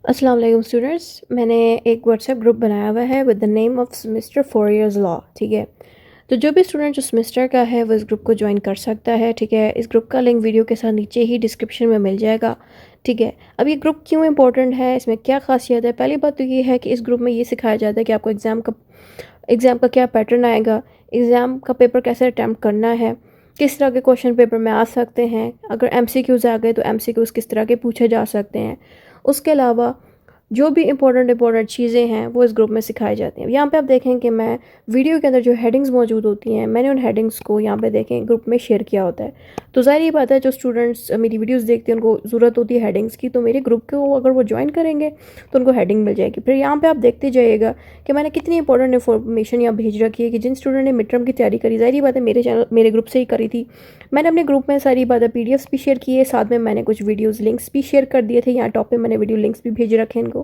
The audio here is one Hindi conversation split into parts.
अस्सलाम वालेकुम स्टूडेंट्स। मैंने एक व्हाट्सएप ग्रुप बनाया हुआ है with the name of semester 4 years law. ठीक है, तो जो भी स्टूडेंट जो सेमेस्टर का है वो इस ग्रुप को ज्वाइन कर सकता है। ठीक है, इस ग्रुप का लिंक वीडियो के साथ नीचे ही डिस्क्रिप्शन में मिल जाएगा। ठीक है, अब ये ग्रुप क्यों इंपॉर्टेंट है, इसमें क्या खासियत है? पहली बात तो ये है कि इस ग्रुप में ये सिखाया जाता है कि आपको एग्ज़ाम का क्या पैटर्न आएगा, एग्ज़ाम का पेपर कैसे अटैम्प्ट करना है, किस तरह के क्वेश्चन पेपर में आ सकते हैं, अगर एमसीक्यूज़ आ गए तो एमसीक्यूज़ किस तरह के पूछे जा सकते हैं। उसके अलावा जो भी इंपॉर्टेंट चीज़ें हैं वो इस ग्रुप में सिखाई जाती हैं। यहाँ पे आप देखें कि मैं वीडियो के अंदर जो हेडिंग्स मौजूद होती हैं, मैंने उन हेडिंग्स को यहाँ पे देखें ग्रुप में शेयर किया होता है। तो ज़ाहिर ही बात है, जो स्टूडेंट्स मेरी वीडियोस देखते हैं उनको ज़रूरत होती है हेडिंग्स की, तो मेरे ग्रुप को अगर वो ज्वाइन करेंगे तो उनको हेडिंग मिल जाएगी। फिर यहाँ पर आप देखते जाइएगा कि मैंने कितनी इंपॉर्टेंट इन्फॉर्मेशन यहाँ भेज रखी है कि जिन स्टूडेंट ने मिड टर्म की तैयारी करी, ज़ाहिर ही बात है मेरे ग्रुप से ही करी थी, मैंने अपने ग्रुप में सारी बातें पीडीएफ्स भी शेयर किए, साथ में मैंने कुछ वीडियोस लिंक्स भी शेयर कर दिए थे। यहाँ टॉप पे मैंने वीडियो लिंक्स भी भेज रखे हैं इनको,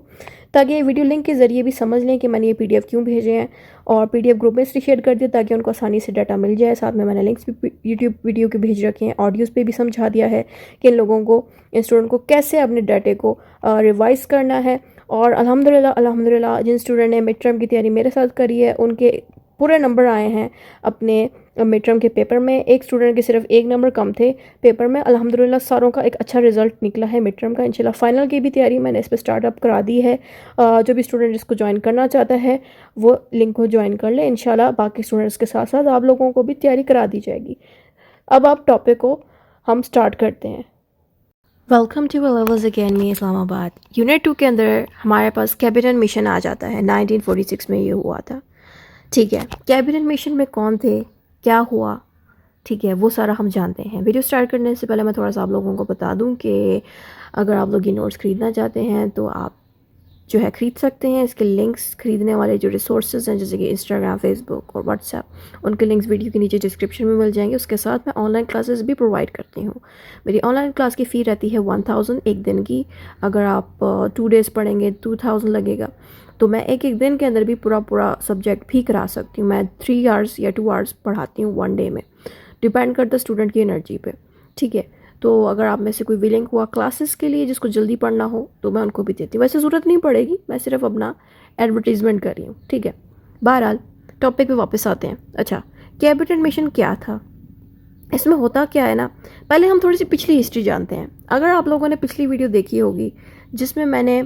ताकि ये वीडियो लिंक के ज़रिए भी समझ लें कि मैंने ये पीडीएफ क्यों भेजे हैं, और पीडीएफ ग्रुप में इसलिए शेयर कर दिया ताकि उनको आसानी से डाटा मिल जाए। साथ में मैंने लिंक्स भी यूट्यूब वीडियो के भेज रखे हैं, ऑडियोज़ पे भी समझा दिया है कि इन लोगों को, इन स्टूडेंट को कैसे अपने डाटे को रिवाइज़ करना है। और अल्हम्दुलिल्लाह जिन स्टूडेंट ने मिड टर्म की तैयारी मेरे साथ करी है उनके पूरे नंबर आए हैं अपने मिड टर्म के पेपर में। एक स्टूडेंट के सिर्फ एक नंबर कम थे पेपर में। अल्हम्दुलिल्लाह सारों का एक अच्छा रिजल्ट निकला है मिड टर्म का। इंशाल्लाह फाइनल की भी तैयारी मैंने इस पर स्टार्टअप करा दी है। जो भी स्टूडेंट इसको ज्वाइन करना चाहता है वो लिंक को ज्वाइन कर ले। इंशाल्लाह बाकी स्टूडेंट्स के साथ साथ आप लोगों को भी तैयारी करा दी जाएगी। अब आप टॉपिक को हम स्टार्ट करते हैं। Welcome two levels academy Islamabad. Unit 2 के अंदर हमारे पास कैबिनेट मिशन आ जाता है। 1946 में ये हुआ था। ठीक है, कैबिनेट मिशन में कौन थे, क्या हुआ, ठीक है, वो सारा हम जानते हैं। वीडियो स्टार्ट करने से पहले मैं थोड़ा सा आप लोगों को बता दूं कि अगर आप लोग ये नोट्स ख़रीदना चाहते हैं तो आप जो है ख़रीद सकते हैं। इसके लिंक्स ख़रीदने वाले जो रिसोर्सेज हैं जैसे कि इंस्टाग्राम, फेसबुक और व्हाट्सएप, उनके लिंक्स वीडियो के नीचे डिस्क्रिप्शन में मिल जाएंगे। उसके साथ मैं ऑनलाइन क्लासेस भी प्रोवाइड करती हूँ। मेरी ऑनलाइन क्लास की फ़ी रहती है 1000 एक दिन की। अगर आप 2 डेज़ पढ़ेंगे 2000 लगेगा। तो मैं एक दिन के अंदर भी पूरा सब्जेक्ट भी करा सकती हूँ। मैं 3 आवर्स या 2 आवर्स पढ़ाती हूँ 1 डे में, डिपेंड करता है स्टूडेंट की एनर्जी पे। ठीक है, तो अगर आप में से कोई विलिंग हुआ क्लासेस के लिए जिसको जल्दी पढ़ना हो तो मैं उनको भी देती हूँ। वैसे ज़रूरत नहीं पड़ेगी, मैं सिर्फ अपना एडवर्टीज़मेंट कर रही हूँ। ठीक है, बहरहाल टॉपिक पे वापस आते हैं। अच्छा, कैबिनेट मिशन क्या था, इसमें होता क्या है ना, पहले हम थोड़ी सी पिछली हिस्ट्री जानते हैं। अगर आप लोगों ने पिछली वीडियो देखी होगी जिसमें मैंने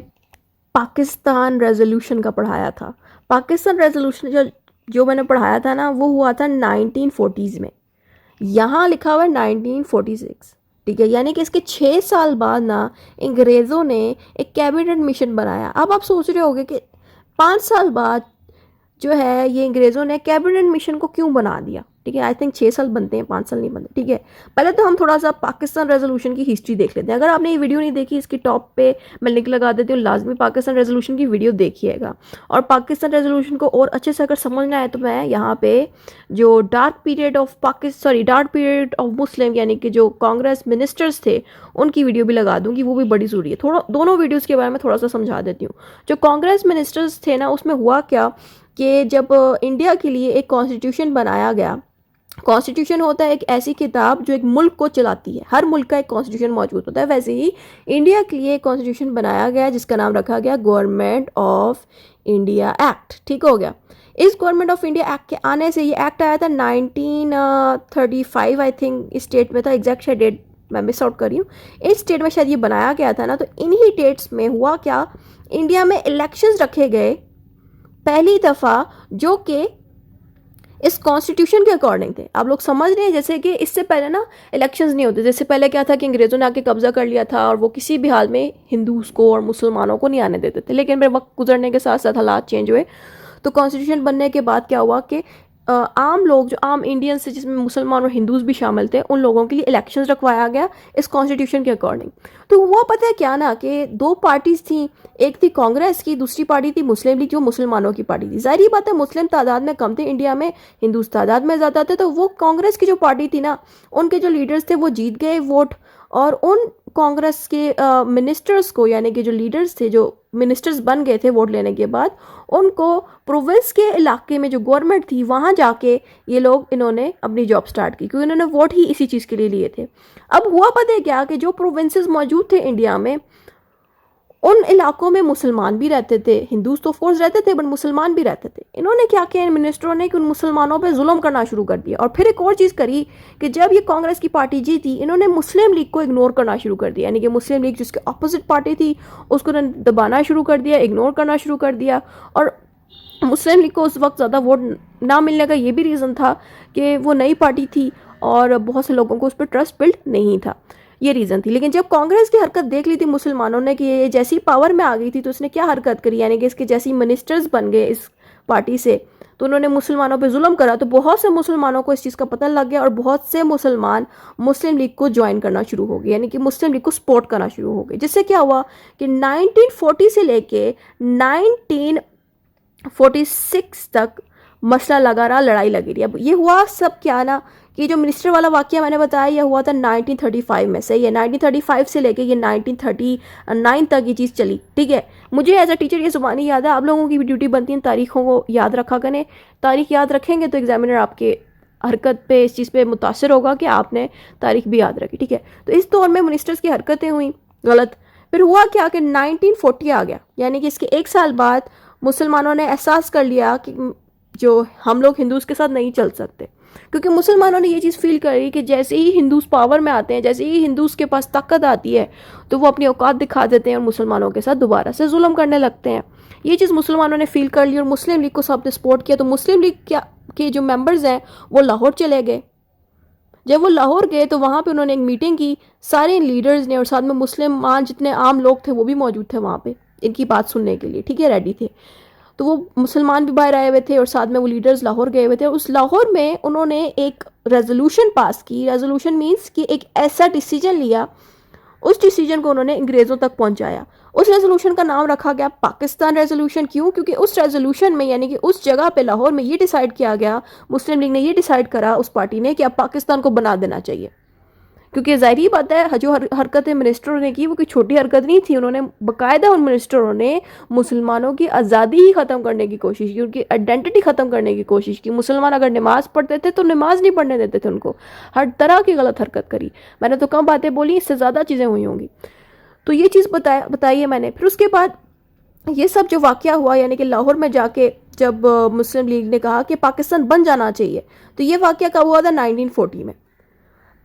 पाकिस्तान रेजोल्यूशन का पढ़ाया था। पाकिस्तान रेजोल्यूशन जो मैंने पढ़ाया था ना, वो हुआ था 1940s में। यहाँ लिखा हुआ है 1946। ठीक है, यानी कि इसके 6 साल बाद ना अंग्रेज़ों ने एक कैबिनेट मिशन बनाया। अब आप सोच रहे होंगे कि 5 साल बाद जो है ये अंग्रेज़ों ने कैबिनेट मिशन को क्यों बना दिया। ठीक है, आई थिंक 6 साल बनते हैं, 5 साल नहीं बनते। ठीक है, पहले तो हम थोड़ा सा पाकिस्तान रेजोल्यूशन की हिस्ट्री देख लेते हैं। अगर आपने ये वीडियो नहीं देखी, इसकी टॉप पे मैं लिंक लगा देती हूँ, लाजमी पाकिस्तान रेजोल्यूशन की वीडियो देखिएगा। और पाकिस्तान रेजोल्यूशन को और अच्छे से अगर समझना है तो मैं यहाँ पे जो डार्क पीरियड ऑफ मुस्लिम यानी कि जो कांग्रेस मिनिस्टर्स थे उनकी वीडियो भी लगा दूंगी, वो भी बड़ी ज़रूरी है। थोड़ा दोनों वीडियोज़ के बारे में थोड़ा सा समझा देती हूँ। जो कांग्रेस मिनिस्टर्स थे ना, उसमें हुआ क्या कि जब इंडिया के लिए एक कॉन्स्टिट्यूशन बनाया गया। कॉन्स्टिट्यूशन होता है एक ऐसी किताब जो एक मुल्क को चलाती है। हर मुल्क का एक कॉन्स्टिट्यूशन मौजूद होता है, वैसे ही इंडिया के लिए एक कॉन्स्टिट्यूशन बनाया गया जिसका नाम रखा गया गवर्नमेंट ऑफ इंडिया एक्ट। ठीक हो गया। इस गवर्नमेंट ऑफ इंडिया एक्ट के आने से, ये एक्ट आया था 1935 आई थिंक इस डेट में था, एग्जैक्ट शायद डेट मैं मिस आउट कर रही हूँ। इस डेट में शायद ये बनाया गया था ना। तो इन्हीं डेट्स में हुआ क्या, इंडिया में इलेक्शंस रखे गए पहली दफ़ा, जो कि इस कॉन्स्टिट्यूशन के अकॉर्डिंग थे। आप लोग समझ रहे हैं, जैसे कि इससे पहले ना इलेक्शंस नहीं होते। जैसे पहले क्या था कि अंग्रेज़ों ने आके कब्जा कर लिया था और वो किसी भी हाल में हिंदूज़ को और मुसलमानों को नहीं आने देते थे। लेकिन फिर वक्त गुजरने के साथ साथ हालात चेंज हुए। तो कॉन्स्टिट्यूशन बनने के बाद क्या हुआ कि आम लोग, जो आम इंडियंस थे जिसमें मुसलमान और हिंदूज़ भी शामिल थे, उन लोगों के लिए इलेक्शंस रखवाया गया इस कॉन्स्टिट्यूशन के अकॉर्डिंग। तो हुआ पता है क्या ना कि 2 पार्टीज़ थी, एक थी कांग्रेस की, दूसरी पार्टी थी मुस्लिम लीग जो मुसलमानों की पार्टी थी। जाहिर बात है मुस्लिम तादाद में कम थे इंडिया में, हिंदूज़ तादाद में ज़्यादा थे। तो वो कांग्रेस की जो पार्टी थी ना, उनके जो लीडर्स थे वो जीत गए वोट, और उन कांग्रेस के मिनिस्टर्स को, यानी कि जो लीडर्स थे, जो मिनिस्टर्स बन गए थे वोट लेने के बाद, उनको प्रोविंस के इलाके में जो गवर्नमेंट थी वहाँ जाके ये लोग, इन्होंने अपनी जॉब स्टार्ट की, क्योंकि इन्होंने वोट ही इसी चीज़ के लिए लिए थे। अब हुआ पता है क्या कि जो प्रोविंसेस मौजूद थे इंडिया में, उन इलाकों में मुसलमान भी रहते थे, हिंदूज तो ऑफकोर्स रहते थे बट मुसलमान भी रहते थे। इन्होंने क्या किया इन मिनिस्टरों ने कि उन मुसलमानों पे जुल्म करना शुरू कर दिया। और फिर एक और चीज़ करी कि जब ये कांग्रेस की पार्टी जीती, इन्होंने मुस्लिम लीग को इग्नोर करना शुरू कर दिया, यानी कि मुस्लिम लीग जिसके अपोजिट पार्टी थी उसको उन्होंने दबाना शुरू कर दिया, इग्नोर करना शुरू कर दिया। और मुस्लिम लीग को उस वक्त ज़्यादा वोट ना मिलने का ये भी रीज़न था कि वो नई पार्टी थी और बहुत से लोगों को उस पर ट्रस्ट बिल्ड नहीं था, ये रीज़न थी। लेकिन जब कांग्रेस की हरकत देख ली थी मुसलमानों ने कि ये जैसी पावर में आ गई थी तो उसने क्या हरकत करी, यानी कि इसके जैसी मिनिस्टर्स बन गए इस पार्टी से, तो उन्होंने मुसलमानों पे जुल्म करा। तो बहुत से मुसलमानों को इस चीज़ का पता लग गया और बहुत से मुसलमान मुस्लिम लीग को ज्वाइन करना शुरू हो गए, यानी कि मुस्लिम लीग को सपोर्ट करना शुरू हो गए। जिससे क्या हुआ कि 1940 से लेके 1946 तक मसला लगा रहा, लड़ाई लगी रही। अब ये हुआ सब क्या ना कि जो मिनिस्टर वाला वाकया मैंने बताया यह हुआ था 1935 में से, ये 1935 से लेके ये 1939 तक ये चीज़ चली। ठीक है, मुझे एज अ टीचर ये ज़ुबानी याद है, आप लोगों की भी ड्यूटी बनती है तारीखों को याद रखा करें। तारीख याद रखेंगे तो एग्जामिनर आपके हरकत पे इस चीज़ पे मुतासर होगा कि आपने तारीख भी याद रखी। ठीक है, तो इस दौर में मिनिस्टर्स की हरकतें हुई गलत। फिर हुआ क्या कि 1940 आ गया, यानी कि इसके एक साल बाद मुसलमानों ने एहसास कर लिया कि जो हम लोग हिंदूज के साथ नहीं चल सकते, क्योंकि मुसलमानों ने ये चीज़ फील करी कि जैसे ही हिंदूज पावर में आते हैं, जैसे ही हिंदूज के पास ताकत आती है तो वो अपनी औकात दिखा देते हैं और मुसलमानों के साथ दोबारा से जुल्म करने लगते हैं। ये चीज़ मुसलमानों ने फील कर ली और मुस्लिम लीग को सबने सपोर्ट किया। तो मुस्लिम लीग के जो मेंबर्स हैं वो लाहौर चले गए। जब वो लाहौर गए तो वहाँ पे उन्होंने एक मीटिंग की सारे लीडर्स ने, और साथ में मुसलमान जितने आम लोग थे वो भी मौजूद थे वहाँ पे इनकी बात सुनने के लिए। ठीक है, रेडी थे। तो वो मुसलमान भी बाहर आए हुए थे और साथ में वो लीडर्स लाहौर गए हुए थे। उस लाहौर में उन्होंने एक रेजोल्यूशन पास की। रेजोल्यूशन मीन्स कि एक ऐसा डिसीजन लिया, उस डिसीजन को उन्होंने अंग्रेज़ों तक पहुंचाया। उस रेजोल्यूशन का नाम रखा गया पाकिस्तान रेजोल्यूशन। क्यों? क्योंकि उस रेजोल्यूशन में, यानी कि उस जगह पे लाहौर में ये डिसाइड किया गया, मुस्लिम लीग ने ये डिसाइड करा उस पार्टी ने कि अब पाकिस्तान को बना देना चाहिए। क्योंकि ज़ाहिर बात है जो हरकतें मिनिस्टरों ने की वो कोई छोटी हरकत नहीं थी। उन्होंने बाकायदा उन मिनिस्टरों ने मुसलमानों की आज़ादी ही ख़त्म करने की कोशिश की, उनकी आइडेंटिटी ख़त्म करने की कोशिश की। मुसलमान अगर नमाज़ पढ़ते थे तो नमाज नहीं पढ़ने देते थे उनको, हर तरह की गलत हरकत करी। मैंने तो कम बातें बोली, इससे ज़्यादा चीज़ें हुई होंगी। तो ये चीज़ बताई है मैंने। फिर उसके बाद ये सब जो वाक़या हुआ, यानी कि लाहौर में जाके जब मुस्लिम लीग ने कहा कि पाकिस्तान बन जाना चाहिए, तो ये वाक़या कब हुआ था? 1940 में।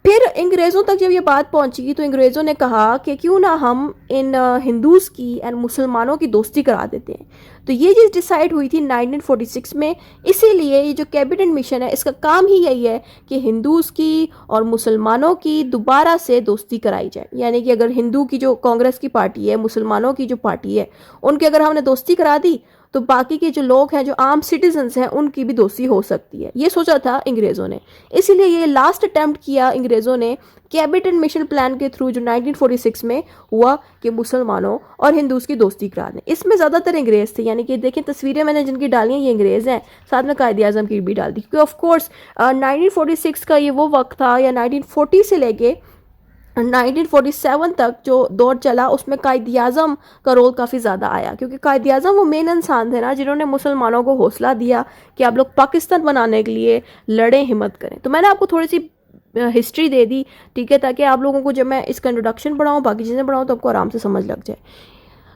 फिर अंग्रेज़ों तक जब ये बात पहुंची तो अंग्रेज़ों ने कहा कि क्यों ना हम इन हिंदूज़ की एंड मुसलमानों की दोस्ती करा देते हैं। तो ये चीज़ डिसाइड हुई थी 1946 में। इसीलिए ये जो कैबिनेट मिशन है इसका काम ही यही है कि हिंदूज़ की और मुसलमानों की दोबारा से दोस्ती कराई जाए। यानी कि अगर हिंदू की जो कांग्रेस की पार्टी है, मुसलमानों की जो पार्टी है, उनकी अगर हमने दोस्ती करा दी तो बाकी के जो लोग हैं, जो आम सिटीजन्स हैं, उनकी भी दोस्ती हो सकती है। ये सोचा था अंग्रेज़ों ने। इसीलिए ये लास्ट अटेम्प्ट किया अंग्रेज़ों ने कैबिनेट मिशन प्लान के थ्रू, जो 1946 में हुआ, कि मुसलमानों और हिंदूज़ की दोस्ती करा दें। इसमें ज़्यादातर अंग्रेज़ थे, यानी कि देखें तस्वीरें मैंने जिनकी डाली हैं ये अंग्रेज़ हैं, साथ में कायद आज़म की भी डाल दी। क्योंकि ऑफकोर्स 1946 का ये वो वक्त था, या 1940 से लेके 1947 तक जो दौर चला उसमें कायद आज़म का रोल काफ़ी ज़्यादा आया। क्योंकि कायद आज़म वो मेन इंसान थे ना जिन्होंने मुसलमानों को हौसला दिया कि आप लोग पाकिस्तान बनाने के लिए लड़ें, हिम्मत करें। तो मैंने आपको थोड़ी सी हिस्ट्री दे दी, ठीक है, ताकि आप लोगों को जब मैं इसका इंट्रोडक्शन पढ़ाऊँ, बाकी चीज़ें पढ़ाऊँ, तो आपको आराम से समझ लग जाए।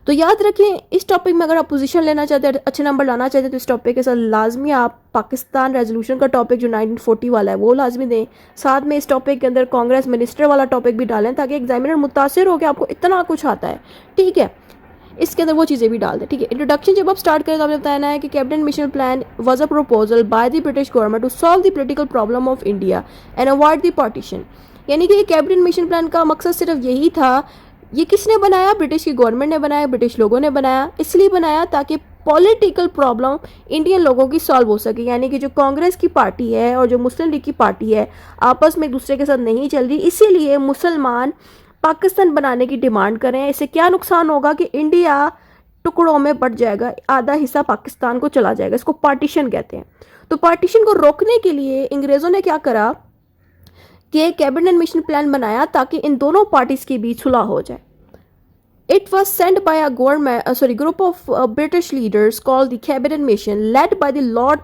तो याद रखें, इस टॉपिक में अगर आप पोजीशन लेना चाहते हैं, अच्छे नंबर लाना चाहते हैं, तो इस टॉपिक के साथ लाजमी आप पाकिस्तान रेजोल्यूशन का टॉपिक जो 1940 वाला है वो लाजमी दें। साथ में इस टॉपिक के अंदर कांग्रेस मिनिस्टर वाला टॉपिक भी डालें, ताकि एग्जामिनर मुतासिर हो कि आपको इतना कुछ आता है। ठीक है, इसके अंदर वो चीज़ें भी डाल दें। ठीक है, इंट्रोडक्शन जब आप स्टार्ट करें तो आपने बताना है कि cabinet mission plan was a proposal by the British government to solve the political problem of India and avoid the partition. यानी कि ये कैबिनेट मिशन प्लान का मकसद सिर्फ यही था। ये किसने बनाया? ब्रिटिश की गवर्नमेंट ने बनाया, ब्रिटिश लोगों ने बनाया। इसलिए बनाया ताकि पॉलिटिकल प्रॉब्लम इंडियन लोगों की सॉल्व हो सके। यानी कि जो कांग्रेस की पार्टी है और जो मुस्लिम लीग की पार्टी है आपस में एक दूसरे के साथ नहीं चल रही, इसीलिए मुसलमान पाकिस्तान बनाने की डिमांड करें। इससे क्या नुकसान होगा कि इंडिया टुकड़ों में बट जाएगा, आधा हिस्सा पाकिस्तान को चला जाएगा। इसको पार्टीशन कहते हैं। तो पार्टीशन को रोकने के लिए अंग्रेज़ों ने क्या करा कि कैबिनेट मिशन प्लान बनाया ताकि इन दोनों पार्टीज के बीच सुलह हो जाए। It was sent by a group of British leaders called the Cabinet Mission, led by the Lord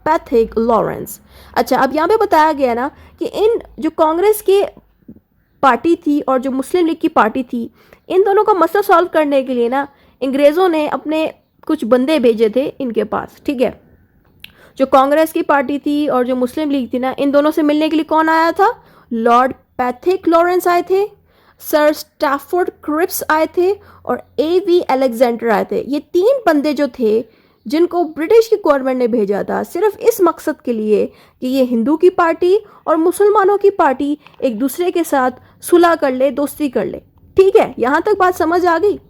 Patrick Lawrence। अच्छा, अब यहाँ पे बताया गया ना कि इन जो कांग्रेस के पार्टी थी और जो मुस्लिम लीग की पार्टी थी, इन दोनों का मसला सॉल्व करने के लिए ना अंग्रेज़ों ने अपने कुछ बंदे भेजे थे इनके पास, ठीक है। जो कांग्रेस की पार्टी थी और जो मुस्लिम लीग थी ना, इन दोनों से मिलने के लिए कौन आया था? लॉर्ड पैथिक लॉरेंस आए थे, सर स्टैफोर्ड क्रिप्स आए थे और A.V. अलेक्जेंडर आए थे। ये 3 बंदे जो थे जिनको ब्रिटिश की गवर्नमेंट ने भेजा था सिर्फ इस मकसद के लिए कि ये हिंदू की पार्टी और मुसलमानों की पार्टी एक दूसरे के साथ सुलह कर ले, दोस्ती कर ले। ठीक है, यहाँ तक बात समझ आ गई।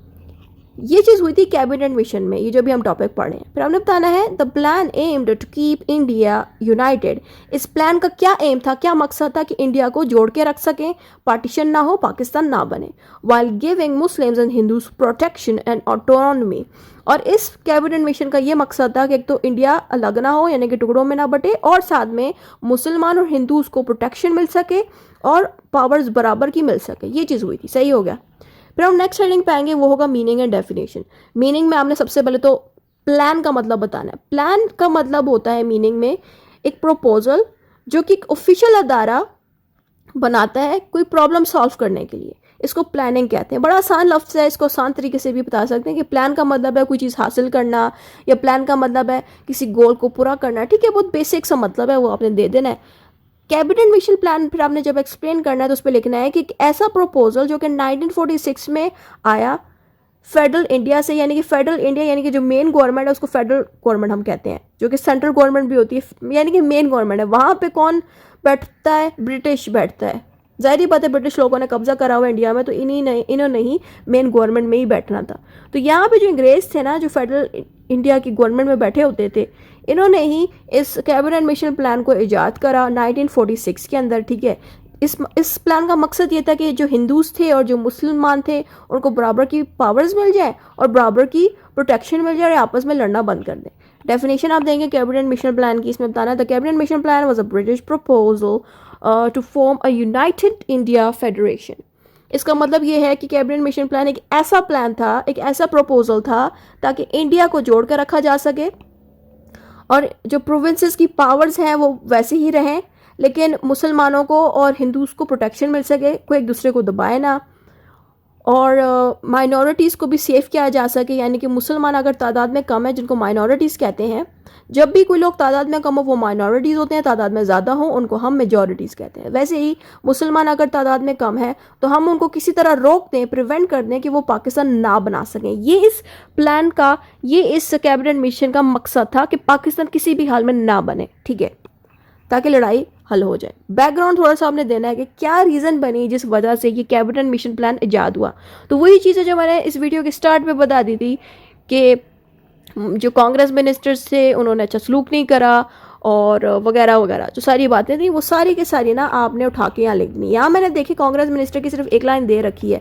ये चीज़ हुई थी कैबिनेट मिशन में, ये जो भी हम टॉपिक पढ़ रहे हैं। फिर हमने बताना है the plan aimed to keep India united. इस प्लान का क्या एम था, क्या मकसद था? कि इंडिया को जोड़ के रख सकें, पार्टीशन ना हो, पाकिस्तान ना बने, while giving Muslims and Hindus protection and autonomy. और इस कैबिनेट मिशन का ये मकसद था कि एक तो इंडिया अलग ना हो, यानी कि टुकड़ों में ना बटे, और साथ में मुसलमान और हिंदूज को प्रोटेक्शन मिल सके और पावर्स बराबर की मिल सके। ये चीज़ हुई थी, सही हो गया। फिर हम नेक्स्ट हेडिंग पे आएंगे, वो होगा मीनिंग एंड डेफिनेशन। मीनिंग में आपने सबसे पहले तो प्लान का मतलब बताना है। प्लान का मतलब होता है मीनिंग में एक प्रपोजल जो कि एक ऑफिशियल अदारा बनाता है कोई प्रॉब्लम सॉल्व करने के लिए। इसको प्लानिंग कहते हैं। बड़ा आसान लफ्ज़ है, इसको आसान तरीके से भी बता सकते हैं कि प्लान का मतलब है कोई चीज़ हासिल करना, या प्लान का मतलब है किसी गोल को पूरा करना। ठीक है, बहुत बेसिक सा मतलब है, वो आपने दे देना है। कैबिनेट मिशन प्लान फिर आपने जब एक्सप्लेन करना है तो उस पर लिखना है कि एक ऐसा प्रपोजल जो कि 1946 में आया फेडरल इंडिया से, यानी कि फेडरल इंडिया यानी कि जो मेन गवर्नमेंट है उसको फेडरल गवर्नमेंट हम कहते हैं, जो कि सेंट्रल गवर्नमेंट भी होती है, यानी कि मेन गवर्नमेंट है। वहाँ पे कौन बैठता है? ब्रिटिश बैठता है। जाहिर ही बात है, ब्रिटिश लोगों ने कब्जा करा हुआ इंडिया में, तो इन्होंने ही मेन गवर्नमेंट में ही बैठना था। तो यहाँ पे जो अंग्रेज थे ना, जो फेडरल इंडिया की गवर्नमेंट में बैठे होते थे, इन्होंने ही इस कैबिनेट मिशन प्लान को इजाद करा 1946 के अंदर। ठीक है, इस प्लान का मकसद ये था कि जो हिंदूज थे और जो मुसलमान थे उनको बराबर की पावर्स मिल जाए और बराबर की प्रोटेक्शन मिल जाए और आपस में लड़ना बंद कर दें। डेफिनेशन आप देंगे कैबिनेट मिशन प्लान की, इसमें बताना the cabinet mission plan was a British proposal to form a united India federation. इसका मतलब ये है कि कैबिनेट मिशन प्लान एक ऐसा प्लान था, एक ऐसा प्रपोजल था ताकि इंडिया को जोड़ कर रखा जा सके और जो प्रोविंसेस की पावर्स हैं वो वैसे ही रहें, लेकिन मुसलमानों को और हिंदूज़ को प्रोटेक्शन मिल सके, कोई एक दूसरे को दबाए ना, और माइनॉरिटीज़ को भी सेफ किया जा सके। यानी कि मुसलमान अगर तादाद में कम है, जिनको माइनॉरिटीज़ कहते हैं, जब भी कोई लोग तादाद में कम हो वो माइनॉरिटीज़ होते हैं, तादाद में ज़्यादा हो उनको हम मेजॉरिटीज़ कहते हैं। वैसे ही मुसलमान अगर तादाद में कम है तो हम उनको किसी तरह रोक दें, प्रिवेंट कर दें कि वो पाकिस्तान ना बना सकें। ये इस प्लान का, ये इस कैबिनेट मिशन का मकसद था कि पाकिस्तान किसी भी हाल में ना बने। ठीक है, ताकि लड़ाई हल हो जाए। बैकग्राउंड थोड़ा सा आपने देना है कि क्या रीज़न बनी जिस वजह से ये कैबिनेट मिशन प्लान इजाद हुआ। तो वही चीज़ है जो मैंने इस वीडियो के स्टार्ट पे बता दी थी कि जो कांग्रेस मिनिस्टर्स थे उन्होंने अच्छा सलूक नहीं करा और वगैरह वगैरह जो सारी बातें थी वो सारी की सारी ना आपने उठा के यहाँ लिख दी। यहाँ मैंने देखी कांग्रेस मिनिस्टर की सिर्फ एक लाइन दे रखी है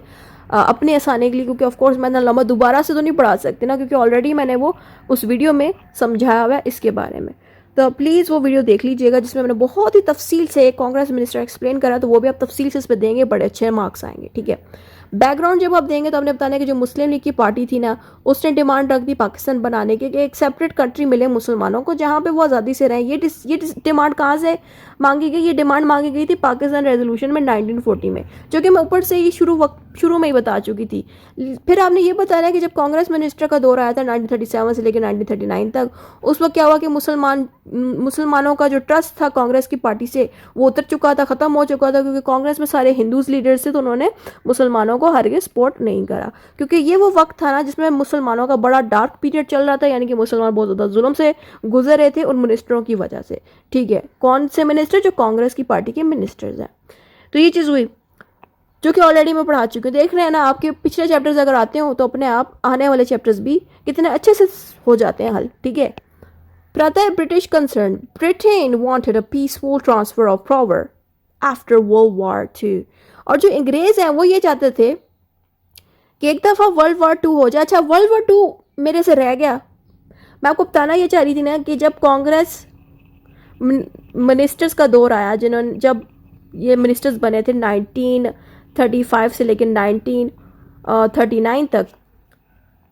अपने आसानी के लिए, क्योंकि ऑफकोर्स मैं इतना लंबा दोबारा से तो नहीं पढ़ा सकती ना, क्योंकि ऑलरेडी मैंने वो उस वीडियो में समझाया हुआ है इसके बारे में। तो प्लीज़ वो वीडियो देख लीजिएगा जिसमें मैंने बहुत ही तफसील से कांग्रेस मिनिस्टर एक्सप्लेन करा, तो वो भी आप तफसील से इस पर देंगे, बड़े अच्छे मार्क्स आएंगे। ठीक है, बैकग्राउंड जब आप देंगे तो हमने बताना है कि जो मुस्लिम लीग की पार्टी थी ना, उसने डिमांड रख दी पाकिस्तान बनाने की, कि एक सेपरेट कंट्री मिले मुसलमानों को जहाँ पे वो आज़ादी से रहें। ये डिमांड कहाँ से मांगी गई? ये डिमांड मांगी गई थी पाकिस्तान रेजोल्यूशन में 1940 में, जो कि मैं ऊपर से ही शुरू में ही बता चुकी थी। फिर आपने ये बताया कि जब कांग्रेस मिनिस्टर का दौर आया था 1937 से लेकर 1939 तक, उस वक्त क्या हुआ कि मुसलमानों का जो ट्रस्ट था कांग्रेस की पार्टी से वो उतर चुका था, ख़त्म हो चुका था, क्योंकि कांग्रेस में सारे हिंदूज लीडर्स थे, तो उन्होंने मुसलमानों को हरगिज़ सपोर्ट नहीं करा, क्योंकि ये वो वक्त था ना जिसमें मुसलमानों का बड़ा डार्क पीरियड चल रहा था। यानी कि मुसलमान बहुत ज़्यादा जुल्म से गुजर रहे थे उन मिनिस्टरों की वजह से। ठीक है, कौन से मिनिस्टर? जो कांग्रेस की पार्टी के मिनिस्टर्स हैं। तो ये चीज़ हुई जो कि ऑलरेडी मैं पढ़ा चुकी हूँ। देख रहे हैं ना, आपके पिछले चैप्टर्स अगर आते हो तो अपने आप आने वाले चैप्टर्स भी कितने अच्छे से हो जाते हैं हल। ठीक है, फिर आता है British concern. Britain wanted a peaceful transfer of power after world war II। और जो अंग्रेज हैं वो ये चाहते थे कि एक दफ़ा वर्ल्ड वॉर II हो जाए। अच्छा, वर्ल्ड वॉर II मेरे से रह गया। मैं आपको बताना ये चाह रही थी ना कि जब कांग्रेस मिनिस्टर्स का दौर आया, जिन्होंने जब ये मिनिस्टर्स बने थे 1935 से लेकर 1939 तक,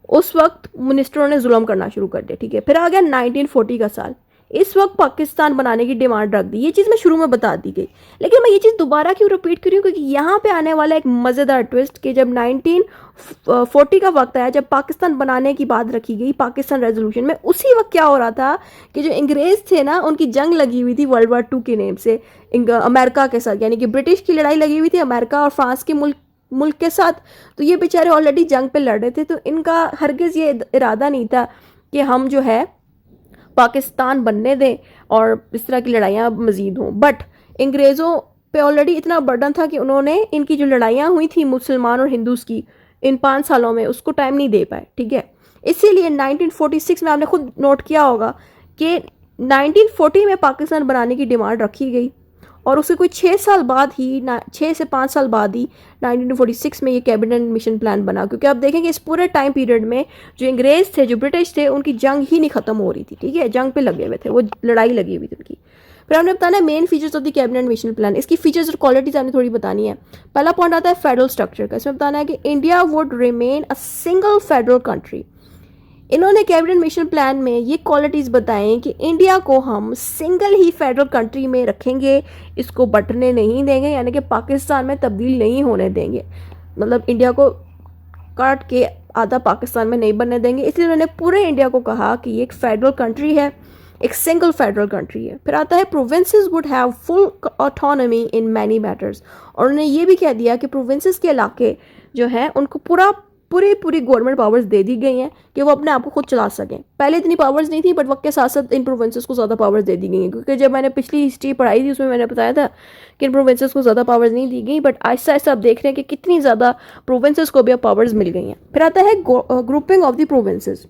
उस वक्त मिनिस्टरों ने जुल्म करना शुरू कर दिया। ठीक है, फिर आ गया 1940 का साल। इस वक्त पाकिस्तान बनाने की डिमांड रख दी। ये चीज़ मैं शुरू में बता दी गई, लेकिन मैं ये चीज़ दोबारा क्यों रिपीट कर रही हूँ, क्योंकि यहाँ पे आने वाला एक मज़ेदार ट्विस्ट कि जब 1940 का वक्त आया, जब पाकिस्तान बनाने की बात रखी गई पाकिस्तान रेजोल्यूशन में, उसी वक्त क्या हो रहा था कि जो अंग्रेज़ थे ना, उनकी जंग लगी हुई थी वर्ल्ड वार 2 के नेम से अमेरिका के साथ, यानी कि ब्रिटिश की लड़ाई लगी हुई थी अमेरिका और फ्रांस के मुल्क के साथ। तो ये बेचारे ऑलरेडी जंग पे लड़ रहे थे, तो इनका हरगिज़ ये इरादा नहीं था कि हम जो है पाकिस्तान बनने दें और इस तरह की लड़ाइयाँ मज़ीद हों। बट अंग्रेज़ों पे ऑलरेडी इतना बर्डन था कि उन्होंने इनकी जो लड़ाइयाँ हुई थी मुसलमान और हिंदूज़ की इन 5 सालों में, उसको टाइम नहीं दे पाए, ठीक है। इसीलिए 1946 में आपने खुद नोट किया होगा कि 1940 में पाकिस्तान बनाने की डिमांड रखी गई और उसके कोई 6 साल बाद ही 6 से 5 साल बाद ही 1946 में ये कैबिनेट मिशन प्लान बना। क्योंकि आप देखेंगे इस पूरे टाइम पीरियड में जो अंग्रेज़ थे, जो ब्रिटिश थे, उनकी जंग ही नहीं ख़त्म हो रही थी, ठीक है, जंग पे लगे हुए थे, वो लड़ाई लगी हुई थी उनकी। फिर हमने बताना है main features of the cabinet mission plan. इसकी फीचर्स और क्वालिटीज हमने थोड़ी बतानी है। पहला पॉइंट आता है फेडरल स्ट्रक्चर का। इसमें बताना है कि India would remain a single federal country. इन्होंने कैबिनेट मिशन प्लान में ये क्वालिटीज़ बताएं कि इंडिया को हम सिंगल ही फेडरल कंट्री में रखेंगे, इसको बंटने नहीं देंगे, यानी कि पाकिस्तान में तब्दील नहीं होने देंगे, मतलब इंडिया को काट के आधा पाकिस्तान में नहीं बनने देंगे। इसलिए उन्होंने पूरे इंडिया को कहा कि ये एक फेडरल कंट्री है, एक सिंगल फेडरल कंट्री है। फिर आता है provinces would have full autonomy in many matters, और उन्होंने ये भी कह दिया कि प्रोविंसेस के इलाके जो हैं उनको पूरी गवर्नमेंट पावर्स दे दी गई हैं कि वो अपने आप को खुद चला सकें। पहले इतनी पावर्स नहीं थी, बट वक्त के साथ साथ इन प्रोविंसेस को ज़्यादा पावर्स दे दी गई हैं। क्योंकि जब मैंने पिछली हिस्ट्री पढ़ाई थी उसमें मैंने बताया था कि इन प्रोविंसेस को ज़्यादा पावर्स नहीं दी गई, बट आहिस्ता आहिस्ता आप देख रहे हैं कि कितनी ज़्यादा प्रोविंसेस को भी अब पावर्स मिल गई हैं। फिर आता है ग्रुपिंग ऑफ द प्रोविंसेस।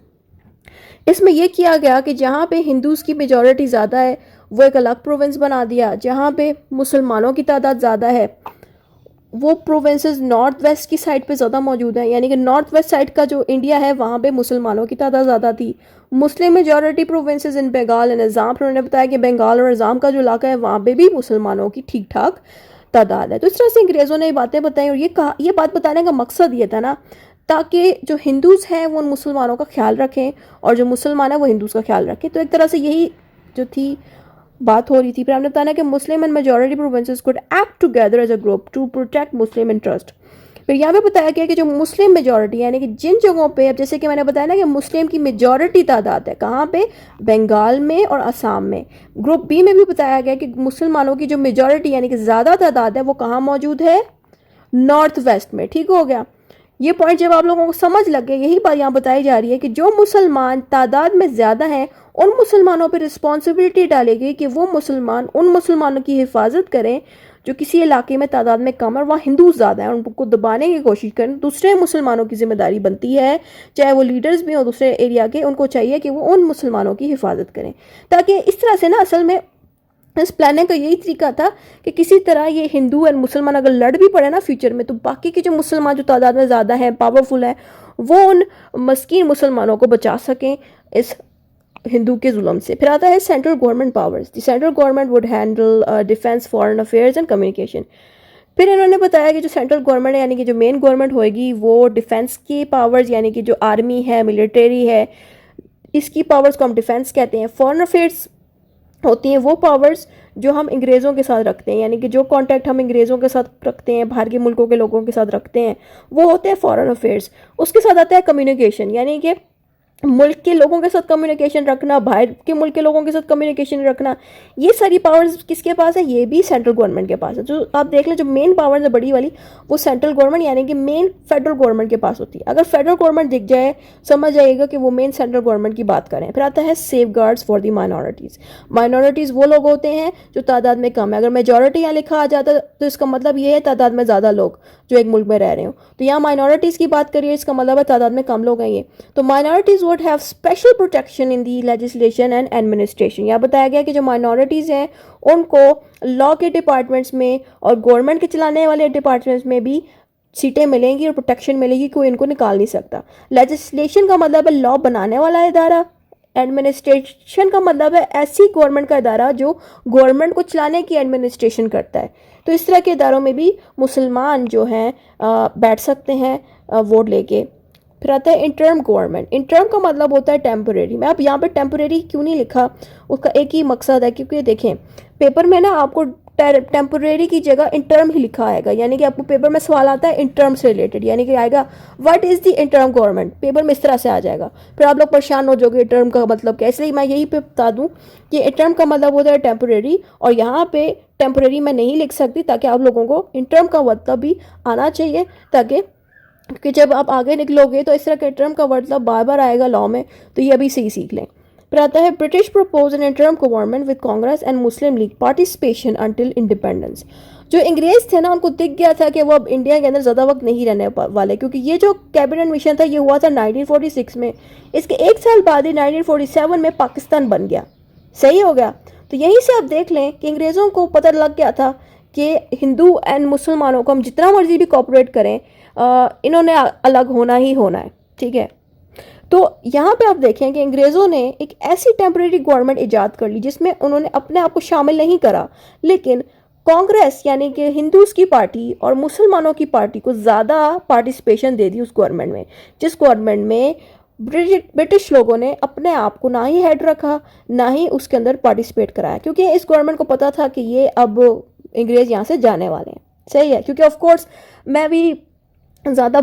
इसमें यह किया गया कि जहाँ पे हिंदूज़ की मेजॉरिटी ज़्यादा है वो एक अलग प्रोविंस बना दिया, जहाँ पे मुसलमानों की तादाद ज़्यादा है वो प्रोविंसेस नॉर्थ वेस्ट की साइड पे ज़्यादा मौजूद है। यानी कि नॉर्थ वेस्ट साइड का जो इंडिया है वहाँ पे मुसलमानों की तादाद ज़्यादा थी। Muslim majority provinces in Bengal and Assam, उन्होंने बताया कि बंगाल और असम का जो इलाका है वहाँ पे भी मुसलमानों की ठीक ठाक तादाद है। तो इस तरह से अंग्रेज़ों ने ये बातें बताई और ये बात बताने का मकसद ये था ना, ताकि जो हिंदूज़ हैं वो उन मुसलमानों का ख्याल रखें और जो मुसलमान है वो हिंदूज़ का ख्याल रखें। तो एक तरह से यही जो थी बात हो रही थी। फिर हमने बताया कि Muslim and majority provinces could act together as a group to protect Muslim interest. फिर यहाँ पे बताया गया कि जो मुस्लिम मेजॉरिटी यानी कि जिन जगहों पे, अब जैसे कि मैंने बताया ना कि मुस्लिम की मेजॉरिटी तादाद है कहाँ पे, बंगाल में और असम में। ग्रुप बी में भी बताया गया कि मुसलमानों की जो मेजॉरिटी यानी कि ज़्यादा तादाद है वो कहाँ मौजूद है, नॉर्थ वेस्ट में। ठीक हो गया। ये पॉइंट जब आप लोगों को समझ लग गए, यही बात यहाँ बताई जा रही है कि जो मुसलमान तादाद में ज़्यादा हैं उन मुसलमानों पर रिस्पॉन्सिबिलिटी डालेगी कि वो मुसलमान उन मुसलमानों की हिफाजत करें जो किसी इलाके में तादाद में कम है, वहाँ हिंदू ज़्यादा हैं, उनको दबाने की कोशिश करें। दूसरे मुसलमानों की जिम्मेदारी बनती है, चाहे वो लीडर्स भी हो दूसरे एरिया के, उनको चाहिए कि वो उन मुसलमानों की हिफाजत करें। ताकि इस तरह से ना, असल में इस प्लानिंग का यही तरीका था कि किसी तरह ये हिंदू और मुसलमान अगर लड़ भी पड़े ना फ्यूचर में, तो बाकी के जो मुसलमान जो तादाद में ज़्यादा हैं, पावरफुल हैं, वो उन मस्कीन मुसलमानों को बचा सकें इस हिंदू के जुल्म से। फिर आता है central government powers. The central government would handle defence, foreign affairs and communication. फिर इन्होंने बताया कि जो सेंट्रल गवर्नमेंट है यानी कि जो मेन गवर्नमेंट होएगी वो डिफेंस की पावर्स यानी कि जो आर्मी है, मिलिट्री है, इसकी पावर्स को हम डिफेंस कहते हैं। फॉरेन अफेयर्स होती हैं वो पावर्स जो हम अंग्रेज़ों के साथ रखते हैं, यानी कि जो कॉन्टैक्ट हम अंग्रेज़ों के साथ रखते हैं, बाहर के मुल्कों के लोगों के साथ रखते हैं, वो होते हैं फॉरेन अफेयर्स। उसके साथ आता है कम्युनिकेशन, यानी कि मुल्क के लोगों के साथ कम्युनिकेशन रखना, बाहर के मुल्क के लोगों के साथ कम्युनिकेशन रखना। ये सारी पावर्स किसके पास है, ये भी सेंट्रल गवर्नमेंट के पास है। जो आप देख लें जो मेन पावर्स है बड़ी वाली, वो सेंट्रल गवर्नमेंट यानी कि मेन फेडरल गवर्नमेंट के पास होती है। अगर फेडरल गवर्नमेंट दिख जाए समझ आएगा कि वो मेन सेंट्रल गवर्नमेंट की बात करें। फिर आता है safe guards for the minorities. Minorities वो लोग होते हैं जो तादाद में कम है। अगर मेजॉरिटी यहाँ लिखा आ जाता तो इसका मतलब ये है तादाद में ज़्यादा लोग जो एक मुल्क में रह रहे हो। तो यहाँ माइनॉरिटीज़ की बात करिए, इसका मतलब है तादाद में कम लोग हैं ये। तो minorities would have special protection in the legislation and administration. यहाँ बताया गया कि जो माइनॉरिटीज़ हैं उनको लॉ के डिपार्टमेंट्स में और गवर्नमेंट के चलाने वाले डिपार्टमेंट्स में भी सीटें मिलेंगी और प्रोटेक्शन मिलेगी, कोई इनको निकाल नहीं सकता। लेजिस्लेशन का मतलब है लॉ बनाने वाला इदारा, एडमिनिस्ट्रेशन का मतलब है ऐसी गवर्नमेंट का इदारा जो गवर्नमेंट को चलाने की एडमिनिस्ट्रेशन करता है। तो इस तरह के इदारों में भी मुसलमान जो हैं बैठ सकते हैं वोट लेके। फिर आता है इंटर्म गवर्नमेंट। इंटर्म का मतलब होता है टेम्परेरी। मैं अब यहाँ पे टेम्परेरी क्यों नहीं लिखा, उसका एक ही मकसद है, क्योंकि देखें पेपर में ना आपको टेम्परेरी की जगह इंटर्म ही लिखा आएगा, यानी कि आपको पेपर में सवाल आता है इंटर्म से रिलेटेड, यानी कि आएगा what is the interim government, paper में इस तरह से आ जाएगा, फिर आप लोग परेशान हो जाओगे इंटर्म का मतलब क्या। इसलिए मैं यही पे बता दूं कि इंटर्म का मतलब होता है टेम्परेरी, और यहाँ पे टेम्परेरी मैं नहीं लिख सकती ताकि आप लोगों को इंटर्म का मतलब भी आना चाहिए, ताकि क्योंकि जब आप आगे निकलोगे तो इस तरह के टर्म का मतलब बार बार आएगा लॉ में, तो ये अभी सही सीख लें। फिर आता है British propose an interim government with Congress and Muslim League participation until independence. जो अंग्रेज थे ना उनको दिख गया था कि वो अब इंडिया के अंदर ज़्यादा वक्त नहीं रहने वाले, क्योंकि ये जो कैबिनेट मिशन था ये हुआ था 1946 में, इसके एक साल बाद ही 1947 में पाकिस्तान बन गया, सही हो गया। तो यहीं से आप देख लें कि अंग्रेज़ों को पता लग गया था कि हिंदू एंड मुसलमानों को हम जितना मर्जी भी कॉपरेट करें इन्होंने अलग होना ही होना है, ठीक है। तो यहाँ पे आप देखें कि अंग्रेज़ों ने एक ऐसी टेम्परेरी गवर्नमेंट इजाद कर ली जिसमें उन्होंने अपने आप को शामिल नहीं करा, लेकिन कांग्रेस यानी कि हिंदूज़ की पार्टी और मुसलमानों की पार्टी को ज़्यादा पार्टिसिपेशन दे दी उस गवर्नमेंट में, जिस गवर्नमेंट में ब्रिटिश लोगों ने अपने आप को ना ही हेड रखा ना ही उसके अंदर पार्टिसिपेट कराया, क्योंकि इस गवर्नमेंट को पता था कि ये अब अंग्रेज़ यहाँ से जाने वाले हैं, सही है। क्योंकि ऑफ कोर्स मैं भी ज़्यादा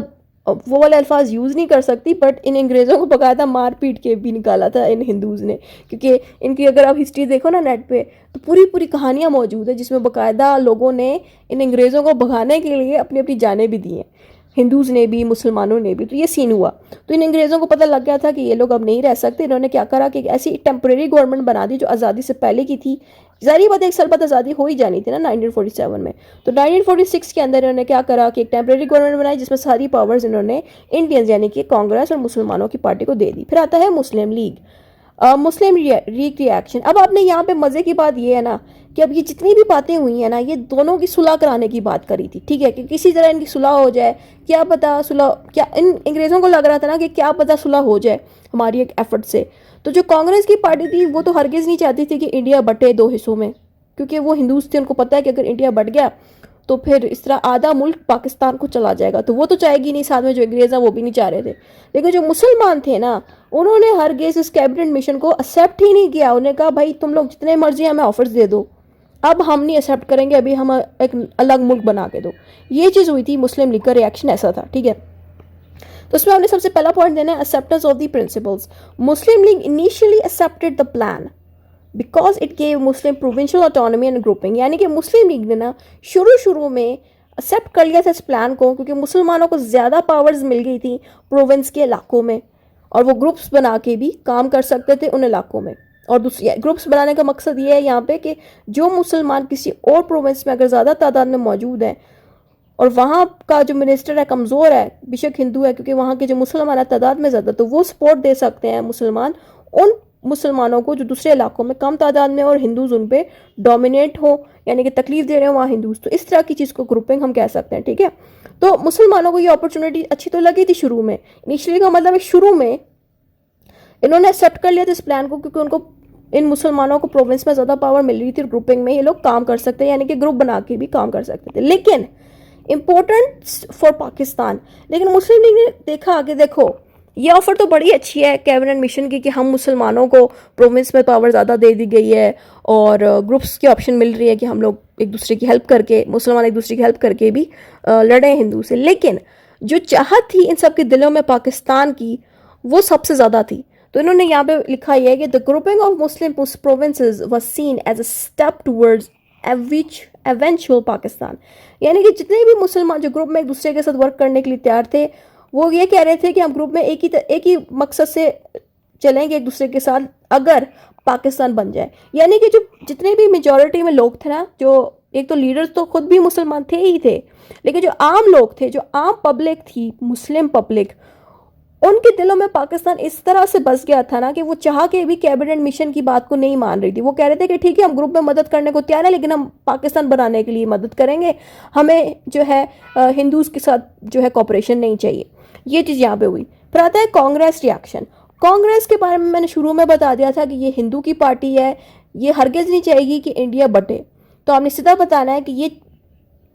वो वाले अल्फाज यूज़ नहीं कर सकती, बट इन अंग्रेज़ों को बकायदा मार पीट के भी निकाला था इन हिंदूज़ ने, क्योंकि इनकी अगर आप हिस्ट्री देखो ना नेट पे तो पूरी पूरी कहानियाँ मौजूद है जिसमें बकायदा लोगों ने इन अंग्रेज़ों को भगाने के लिए अपनी अपनी जानें भी दी हैं, हिंदूज़ ने भी मुसलमानों ने भी। तो ये सीन हुआ, तो इन अंग्रेज़ों को पता लग गया था कि ये लोग अब नहीं रह सकते। इन्होंने क्या करा कि एक ऐसी टेम्परेरी गवर्नमेंट बना दी जो आज़ादी से पहले की थी। जारी बात एक साल बाद आज़ादी हो ही जानी थी ना 1947 में, तो 1946 के अंदर इन्होंने क्या करा कि एक टेम्परेरी गवर्नमेंट बनाई जिसमें सारी पावर्स इन्होंने इंडियंस यानी कि कांग्रेस और मुसलमानों की पार्टी को दे दी। फिर आता है मुस्लिम लीग, मुस्लिम लीग रिएक्शन। अब आपने यहाँ पे मज़े की बात ये है ना कि अब ये जितनी भी बातें हुई हैं ना ये दोनों की सुलह कराने की बात करी थी, ठीक है, कि किसी तरह इनकी सुलह हो जाए, क्या पता सुलह, क्या इन अंग्रेज़ों को लग रहा था ना कि क्या पता सुलह हो जाए हमारी एक एफर्ट से। तो जो कांग्रेस की पार्टी थी वो तो हरगिज़ नहीं चाहती थी कि इंडिया बटे दो हिस्सों में, क्योंकि वो हिंदूज थे, उनको पता है कि अगर इंडिया बट गया तो फिर इस तरह आधा मुल्क पाकिस्तान को चला जाएगा, तो वो तो चाहेगी नहीं, साथ में जो अंग्रेज़ हैं वो भी नहीं चाह रहे थे। लेकिन जो मुसलमान थे ना उन्होंने हरगिज़ इस कैबिनेट मिशन को एक्सेप्ट ही नहीं किया। उन्होंने कहा भाई तुम लोग जितने मर्जी हमें ऑफर्स दे दो, अब हम नहीं एक्सेप्ट करेंगे, अभी हम एक अलग मुल्क बना के दो। ये चीज़ हुई थी, मुस्लिम लीग का रिएक्शन ऐसा था, ठीक है। तो उसमें हमने सबसे पहला पॉइंट देना है acceptance of the principles. Muslim league initially accepted the plan because it gave Muslim provincial autonomy and grouping, यानी कि मुस्लिम लीग ने ना शुरू में एक्सेप्ट कर लिया था इस प्लान को, क्योंकि मुसलमानों को ज़्यादा पावर्स मिल गई थी प्रोविंस के इलाकों में, और वो ग्रुप्स बना के भी काम कर सकते थे उन इलाकों में। और दूसरी ग्रुप्स बनाने का मकसद ये है यहाँ पे कि जो मुसलमान किसी और प्रोविंस में अगर ज़्यादा तादाद में मौजूद हैं और वहाँ का जो मिनिस्टर है कमज़ोर है, बेशक हिंदू है, क्योंकि वहाँ के जो मुसलमान है तादाद में ज़्यादा, तो वो सपोर्ट दे सकते हैं मुसलमान उन मुसलमानों को जो दूसरे इलाकों में कम तादाद में और हिंदूज उन पे डोमिनेट हो, यानी कि तकलीफ दे रहे हो वहाँ हिंदूज। तो इस तरह की चीज़ को ग्रुपिंग हम कह सकते हैं, ठीक है। तो मुसलमानों को ये अपॉर्चुनिटी अच्छी तो लगी थी शुरू में, इनिशियली का मतलब है शुरू में इन्होंने एक्सेप्ट कर लिया था इस प्लान को, क्योंकि उनको इन मुसलमानों को प्रोविंस में ज़्यादा पावर मिल रही थी, ग्रुपिंग में ये लोग काम कर सकते हैं, यानी कि ग्रुप बना के भी काम कर सकते थे। लेकिन इम्पोर्टेंट फॉर पाकिस्तान, लेकिन मुस्लिम लीग ने देखा आगे, देखो ये ऑफर तो बड़ी अच्छी है कैबिनेट मिशन की कि हम मुसलमानों को प्रोविंस में पावर ज़्यादा दे दी गई है और ग्रुप्स की ऑप्शन मिल रही है कि हम लोग एक दूसरे की हेल्प करके, मुसलमान एक दूसरे की हेल्प करके भी लड़ें हिंदू से। लेकिन जो चाहत थी इन सब के दिलों में पाकिस्तान की, वो सबसे ज़्यादा थी। तो इन्होंने यहाँ पे लिखा है कि the grouping of Muslim provinces was seen as a step towards eventual Pakistan, यानी कि जितने भी मुसलमान जो ग्रुप में एक दूसरे के साथ वर्क करने के लिए तैयार थे वो ये कह रहे थे कि हम ग्रुप में एक ही मकसद से चलेंगे एक दूसरे के साथ अगर पाकिस्तान बन जाए। यानी कि जो जितने भी मेजॉरिटी में लोग थे ना, जो एक तो लीडर्स तो खुद भी मुसलमान थे ही थे, लेकिन जो आम लोग थे, जो आम पब्लिक थी, मुस्लिम पब्लिक, उनके दिलों में पाकिस्तान इस तरह से बस गया था ना कि वो चाह के भी कैबिनेट मिशन की बात को नहीं मान रही थी। वो कह रहे थे कि ठीक है हम ग्रुप में मदद करने को तैयार है, लेकिन हम पाकिस्तान बनाने के लिए मदद करेंगे, हमें जो है हिंदूज के साथ जो है कॉपरेशन नहीं चाहिए। ये चीज़ यहाँ पे हुई। फिर आता है कांग्रेस रिएक्शन। कांग्रेस के बारे में मैंने शुरू में बता दिया था कि ये हिंदू की पार्टी है, ये हरगिज़ नहीं चाहेगी कि इंडिया बटे। तो आपने सीधा बताना है कि ये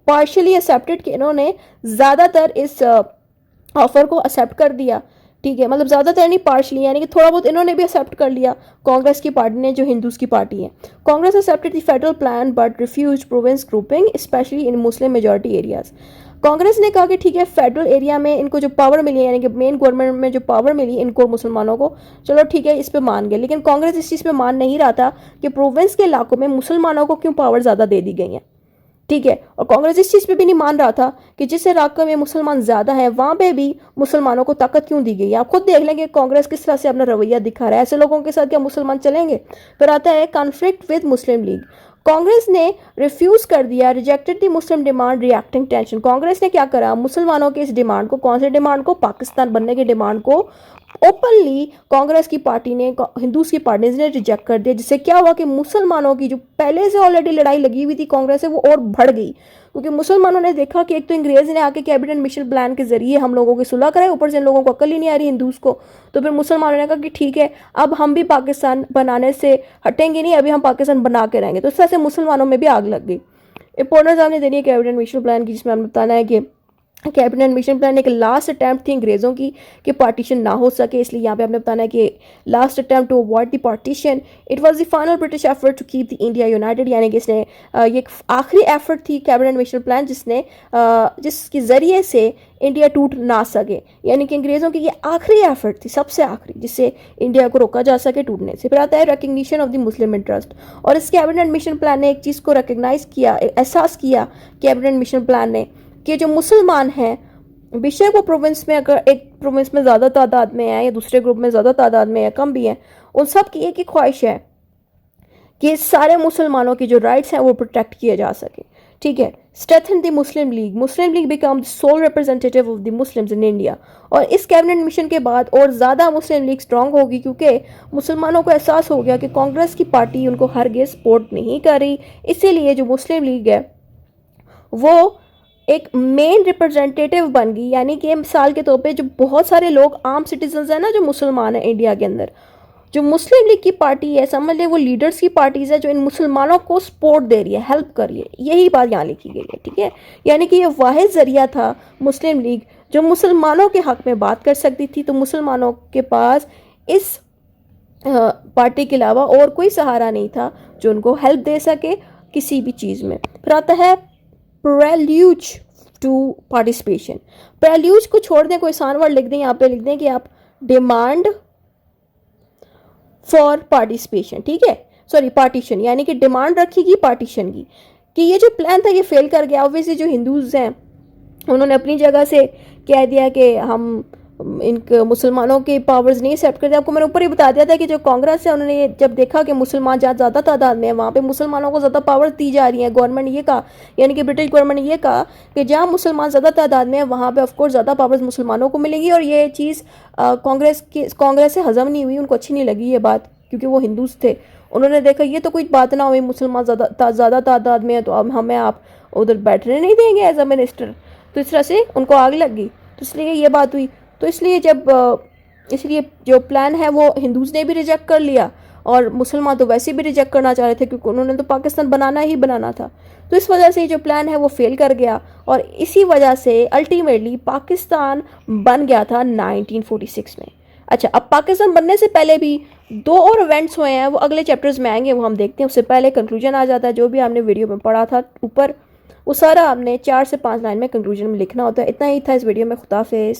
पार्शियली एक्सेप्टेड कि इन्होंने ज़्यादातर इस ऑफर को एक्सेप्ट कर दिया, ठीक है, मतलब ज़्यादातर नहीं, पार्शली, यानी कि थोड़ा बहुत इन्होंने भी एक्सेप्ट कर लिया कांग्रेस की पार्टी ने, जो हिंदूज की पार्टी है। Congress accepted the federal plan but refuse province grouping specially in Muslim majority areas. Congress ने कहा कि ठीक है, फेडरल एरिया में इनको जो पावर मिली है, यानी कि मेन गवर्नमेंट में जो पावर मिली इनको मुसलमानों को, चलो ठीक है, इस पे मान गए, लेकिन कांग्रेस इस चीज़ पे मान नहीं रहा था कि प्रोविंस के इलाकों में मुसलमानों को क्यों पावर ज़्यादा दे दी गई है। ठीक है, और कांग्रेस इस चीज़ पे भी नहीं मान रहा था कि जिस इलाके में मुसलमान ज़्यादा हैं वहाँ पे भी मुसलमानों को ताकत क्यों दी गई है। आप खुद देख लेंगे कांग्रेस किस तरह से अपना रवैया दिखा रहा है, ऐसे लोगों के साथ क्या मुसलमान चलेंगे। फिर आता है conflict with Muslim league. Congress ने रिफ्यूज कर दिया, रिजेक्टेड दी मुस्लिम डिमांड रिएक्टिंग टेंशन। कांग्रेस ने क्या करा, मुसलमानों के इस डिमांड को, कौन से डिमांड को, पाकिस्तान बनने की डिमांड को ओपनली कांग्रेस की पार्टी ने, हिंदूज की पार्टी ने रिजेक्ट कर दिया, जिससे क्या हुआ कि मुसलमानों की जो पहले से ऑलरेडी लड़ाई लगी हुई थी कांग्रेस से, वो और बढ़ गई, क्योंकि मुसलमानों ने देखा कि एक तो अंग्रेज ने आके कैबिनेट मिशन प्लान के जरिए हम लोगों की सुलह कराई, ऊपर से इन लोगों को अकल ही नहीं आ रही हिंदूज को। तो फिर मुसलमानों ने कहा कि ठीक है, अब हम भी पाकिस्तान बनाने से हटेंगे नहीं, अभी हम पाकिस्तान बना के रहेंगे। तो इस तरह से मुसलमानों में भी आग लग गई। इंपॉर्टेंस आपने देनी है कैबिनेट मिशन प्लान की, जिसमें हमने बताना है कि कैबिनेट मिशन प्लान एक लास्ट अटैम्प्ट थी अंग्रेज़ों की कि पार्टीशन ना हो सके, इसलिए यहाँ पे आपने बताना है कि last attempt to avoid the partition, it was the final British effort to keep the India united. यानी कि इसने ये एक आखिरी एफर्ट थी कैबिनेट मिशन प्लान जिसके ज़रिए से इंडिया टूट ना सके, यानी कि अंग्रेज़ों की ये आखिरी एफर्ट थी, सबसे आखिरी, जिससे इंडिया को रोका जा सके टूटने से। फिर आता है recognition of the Muslim interest, और इस कैबिनेट मिशन प्लान ने एक चीज़ को रिकग्नाइज किया, एहसास किया कैबिनेट मिशन प्लान ने, कि जो मुसलमान हैं, बेशक वो प्रोविंस में, अगर एक प्रोविंस में ज़्यादा तादाद में है या दूसरे ग्रुप में ज़्यादा तादाद में है, कम भी है, उन सब की एक ही ख्वाहिश है कि सारे मुसलमानों की जो राइट्स हैं वो प्रोटेक्ट किए जा सके। ठीक है, strengthen the Muslim League, Muslim League become the sole representative of the Muslims in India. और इस कैबिनेट मिशन के बाद और ज़्यादा मुस्लिम लीग स्ट्रांग होगी, क्योंकि मुसलमानों को एहसास हो गया कि कांग्रेस की पार्टी उनको हरगिज़ सपोर्ट नहीं कर रही, इसीलिए जो मुस्लिम लीग है वो एक मेन रिप्रेजेंटेटिव बन गई। यानी कि मिसाल के तौर पे जो बहुत सारे लोग आम सिटीजन्स हैं ना, जो मुसलमान हैं इंडिया के अंदर, जो मुस्लिम लीग की पार्टी है, समझ लें वो लीडर्स की पार्टीज है जो इन मुसलमानों को सपोर्ट दे रही है, हेल्प कर रही है, यही बात यहाँ लिखी गई है। ठीक है, यानी कि ये वाहिद जरिया था मुस्लिम लीग जो मुसलमानों के हक में बात कर सकती थी। तो मुसलमानों के पास इस पार्टी के अलावा और कोई सहारा नहीं था जो उनको हेल्प दे सके किसी भी चीज़ में। फिर आता है प्रेल्यूज टू पार्टिसिपेशन। प्रेल्यूज को छोड़ दें, कोई आसान वर्ड लिख दें, यहाँ पे लिख दें कि आप डिमांड फॉर पार्टिसिपेशन। ठीक है, सॉरी पार्टीशन, यानी कि डिमांड रखी पार्टीशन की, कि ये जो प्लान था ये फेल कर गया। ऑब्वियसली जो हिंदूज हैं उन्होंने अपनी जगह से कह दिया कि हम इनके मुसलमानों के पावर्स नहीं एक्सेप्ट करते। आपको मैंने ऊपर ही बता दिया था कि जो कांग्रेस है उन्होंने जब देखा कि मुसलमान जहाँ ज़्यादा तादाद में है वहाँ पे मुसलमानों को ज़्यादा पावर दी जा रही है, गवर्नमेंट ने ये कहा, यानी कि ब्रिटिश गवर्नमेंट ने ये कहा कि जहाँ मुसलमान ज़्यादा तादाद में है वहाँ पे ऑफकोर्स ज़्यादा पावर्स मुसलमानों को मिलेगी। और ये चीज़ कांग्रेस से हजम नहीं हुई, उनको अच्छी नहीं लगी ये बात, क्योंकि वो हिंदूज थे। उन्होंने देखा ये तो कोई बात ना हुई, मुसलमान ज़्यादा तादाद में है तो अब हमें आप उधर बैठने नहीं देंगे एज अ मिनिस्टर। तो इस तरह से उनको आग लग गई, तो इसलिए ये बात हुई। तो इसलिए जो प्लान है वो हिंदूज ने भी रिजेक्ट कर लिया, और मुसलमान तो वैसे भी रिजेक्ट करना चाह रहे थे, क्योंकि उन्होंने तो पाकिस्तान बनाना ही बनाना था। तो इस वजह से जो प्लान है वो फेल कर गया, और इसी वजह से अल्टीमेटली पाकिस्तान बन गया था 1946 में। अच्छा, अब पाकिस्तान बनने से पहले भी दो और इवेंट्स हुए हैं, वो अगले चैप्टर्स में आएंगे, वो हम देखते हैं। उससे पहले कंक्लूजन आ जाता है, जो भी हमने वीडियो में पढ़ा था ऊपर वो सारा हमने 4 से 5 लाइन में कंक्लूजन में लिखना होता है। इतना ही था इस वीडियो में। खुदा हाफिज़।